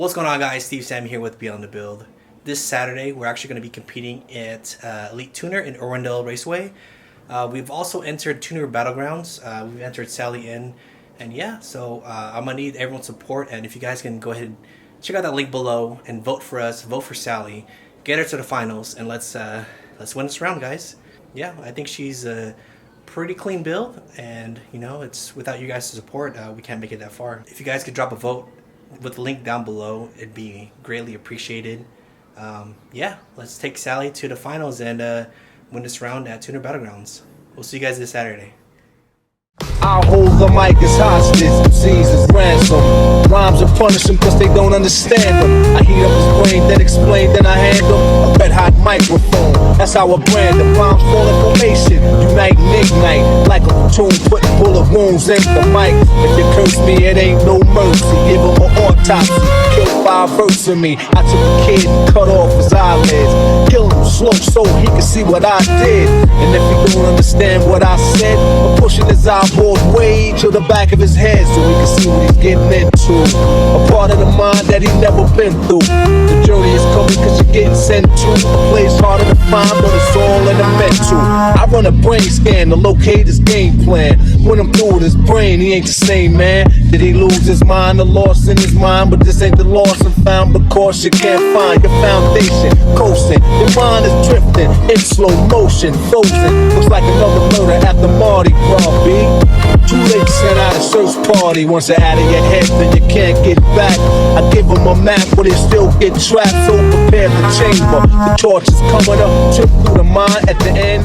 What's going on, guys? Steve Sam here with Beyond the Build. This Saturday we're actually going to be competing at Elite Tuner in Irwindale Raceway. We've also entered Tuner Battlegrounds. We've entered Sally in, and yeah, so I'm going to need everyone's support, and if you guys can go ahead and check out that link below and vote for us, vote for Sally, get her to the finals, and let's win this round, guys. Yeah, I think she's a pretty clean build, and you know, it's without you guys' support we can't make it that far. If you guys could drop a vote with the link down below, it'd be greatly appreciated. Yeah, let's take Sally to the finals and win this round at Tuner Battlegrounds. We'll see you guys this Saturday. I hold the mic as hostage, MCs as ransom. Rhymes will punish them cause they don't understand them. I heat up his brain, then explain, then I hand him a red hot microphone. That's how I brand them. Rhymes full of information, unite and ignite. Like a platoon putting bullet wounds in the mic. If you curse me, it ain't no mercy. Give him an autopsy, kill 5 verses of me. I took a kid and cut off his eyelids. Killed him slow so he could see what I did. And if he don't understand what I said, I'm pushing his eyeballs way to the back of his head so he can see what he's getting into. A part of the mind that he never been through. The journey is coming cause you're getting sent to a place harder to find, but it's all in the mental. I run a brain scan to locate his game plan. When I'm through with his brain, he ain't the same man. Did he lose his mind or lost in his mind? But this ain't the lost and found because you can't find your foundation. Coasting, your mind is drifting in slow motion, frozen. Looks like another murder at the Mardi Gras, B. Too late to send out a search party. Once they're out of your head, then you can't get back. I give them a map, but they still get trapped. So prepare the chamber. The torch is coming up, trip through the mind at the end.